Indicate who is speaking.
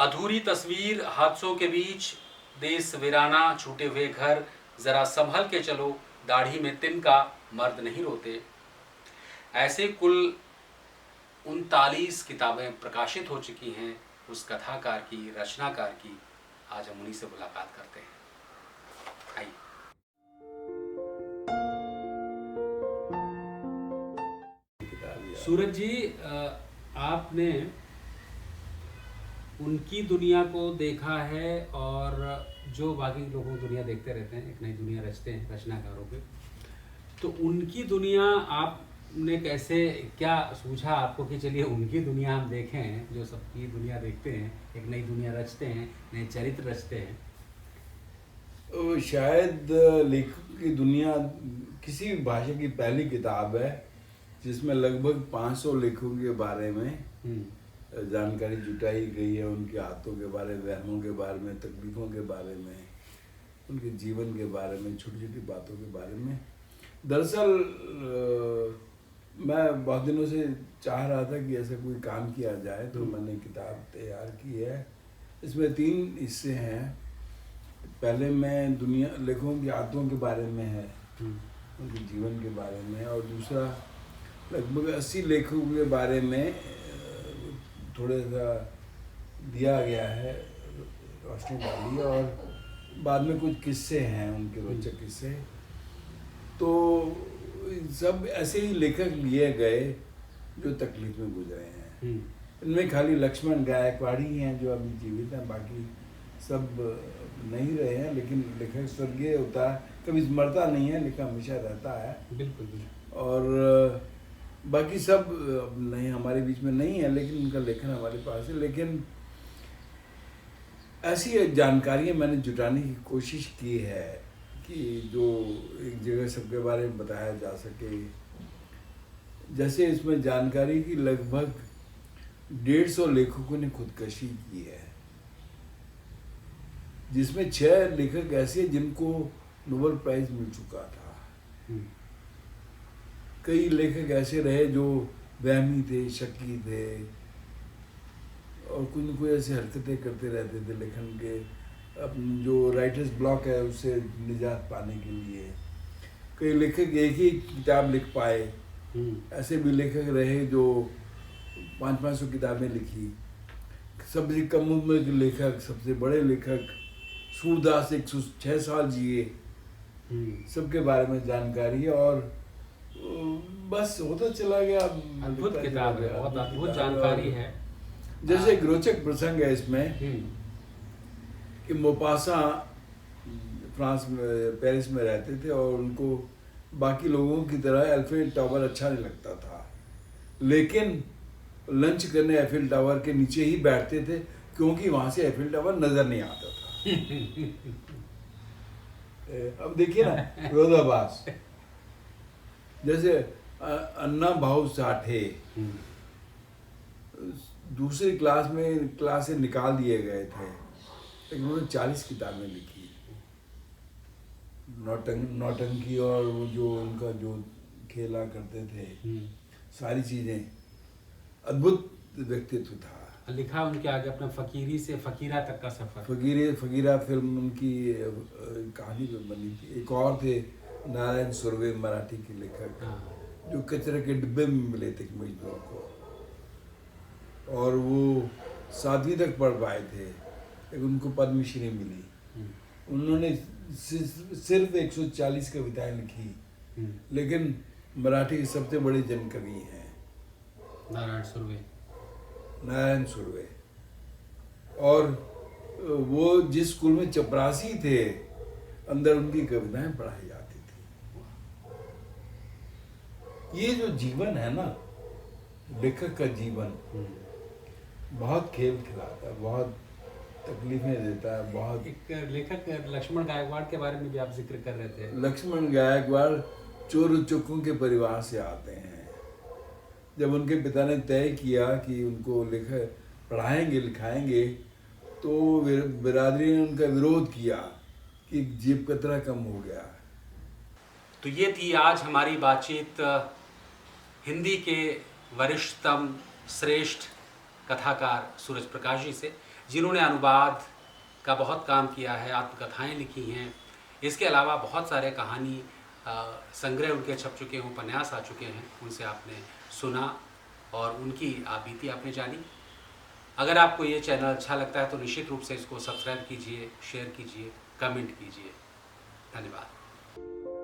Speaker 1: अधूरी तस्वीर, हादसों के बीच देश वीराना, छूटे हुए घर, जरा संभल के चलो, दाढ़ी में तिनका, मर्द नहीं रोते। ऐसे कुल 39 किताबें प्रकाशित हो चुकी हैं उस कथाकार की, रचनाकार की। आज हम उन्हीं से मुलाकात करते हैं। आइए। सूरज जी, आपने उनकी दुनिया को देखा है और जो बाकी लोगों दुनिया देखते रहते हैं, एक नई दुनिया रचते हैं रचनाकारों के। तो उनकी दुनिया आपने कैसे, क्या सूझा आपको कि चलिए उनकी दुनिया हम देखें, जो सबकी दुनिया देखते हैं, एक नई दुनिया रचते हैं, नए चरित्र रचते हैं?
Speaker 2: शायद लेखक की दुनिया किसी भी भाषा की पहली किताब है जिसमें लगभग 500 लेखकों के बारे में जानकारी जुटाई गई है, उनके हाथों के बारे में, वहमों के बारे में, तकलीफों के बारे में, उनके जीवन के बारे में, छोटी छोटी बातों के बारे में। दरअसल मैं बहुत दिनों से चाह रहा था कि ऐसा कोई काम किया जाए, तो मैंने किताब तैयार की है। इसमें 3 हिस्से हैं। पहले मैं दुनिया लेखकों की आदतों के बारे में है, उनके जीवन के बारे में, और दूसरा लगभग 80 लेखकों के बारे में थोड़ा सा दिया गया है, रोशनी डाली, और बाद में कुछ किस्से हैं, उनके रोचक किस्से। तो सब ऐसे ही लेखक लिए गए जो तकलीफ में गुजरे हैं। इनमें खाली लक्ष्मण गायकवाड़ ही हैं जो अभी जीवित हैं, बाकी सब नहीं रहे हैं। लेकिन लेखक स्वर्गीय होता है, कभी मरता नहीं है, लेखक हमेशा रहता है।
Speaker 1: बिल्कुल बिल्कुल।
Speaker 2: और बाकी सब नहीं, हमारे बीच में नहीं है, लेकिन उनका लेखन हमारे पास है। लेकिन ऐसी जानकारियाँ मैंने जुटाने की कोशिश की है कि जो एक जगह सबके बारे में बताया जा सके। जैसे इसमें जानकारी की लगभग 150 लेखकों ने खुदकशी की है, जिसमें 6 लेखक ऐसे जिनको नोबेल प्राइज मिल चुका था। कई लेखक ऐसे रहे जो वहमी थे, शक्की थे, और कुछ न कुछ ऐसे हरकतें करते रहते थे लेखन के, अपने जो राइटर्स ब्लॉक है उससे निजात पाने के लिए। कई लेखक एक ही किताब लिख पाए, ऐसे भी लेखक रहे जो 500-500 किताबें लिखी। सबसे कम उम्र के लेखक, सबसे बड़े लेखक, सूरदास 106 साल जिए, सबके बारे में जानकारी है। और बस होता चला गया।
Speaker 1: अद्भुत किताब है, बहुत अद्भुत जानकारी है।
Speaker 2: जैसे एक रोचक प्रसंग है इसमें कि मोपासा फ्रांस में, पेरिस में रहते थे, और उनको बाकी लोगों की तरह एफिल टावर अच्छा नहीं लगता था, लेकिन लंच करने एफिल टावर के नीचे ही बैठते थे, क्योंकि वहां से एफिल टावर नजर नहीं आता था। अब देखिए ना विरोधाभास। जैसे अन्ना भाऊ साठे दूसरी क्लास से निकाल दिए गए थे, लेकिन उन्होंने 40 किताबें लिखी। नौटंकी और वो जो उनका जो खेला करते थे, सारी चीजें, अद्भुत व्यक्तित्व था।
Speaker 1: लिखा उनके आगे अपना फकीरी से फकीरा तक का सफर।
Speaker 2: फकीरा फिल्म उनकी कहानी पे बनी थी। एक और थे नारायण सुर्वे, मराठी के लेखक, जो कचरे के डिब्बे में मिले थे मजदूर को, और वो 7वीं तक पढ़ पाए थे, लेकिन उनको पद्मश्री मिली। उन्होंने सिर्फ 140 कविताएं लिखी, लेकिन मराठी के सबसे बड़े जनकवि हैं नारायण सुर्वे। और वो जिस स्कूल में चपरासी थे, अंदर उनकी कविताएं पढ़ाई जाती थी। ये जो जीवन है ना, लेखक का जीवन, बहुत खेल खिलाता है, बहुत तकलीफें देता है। बहुत
Speaker 1: एक लेखक लक्ष्मण गायकवाड़ के बारे में भी आप जिक्र कर रहे थे।
Speaker 2: लक्ष्मण गायकवाड़ चोर चुक्कों के परिवार से आते हैं। जब उनके पिता ने तय किया कि उनको पढ़ाएंगे लिखाएंगे, तो बिरादरी ने उनका विरोध किया कि जेब कतरा कम हो गया।
Speaker 1: तो ये थी आज हमारी बातचीत हिंदी के वरिष्ठतम श्रेष्ठ कथाकार सूरज प्रकाश जी से। जिन्होंने अनुवाद का बहुत काम किया है, आत्मकथाएं लिखी हैं। इसके अलावा बहुत सारे कहानी संग्रह उनके छप चुके हैं, उपन्यास आ चुके हैं, उनसे आपने सुना और उनकी बीती आपने जानी। अगर आपको ये चैनल अच्छा लगता है तो निश्चित रूप से इसको सब्सक्राइब कीजिए, शेयर कीजिए, कमेंट कीजिए। धन्यवाद।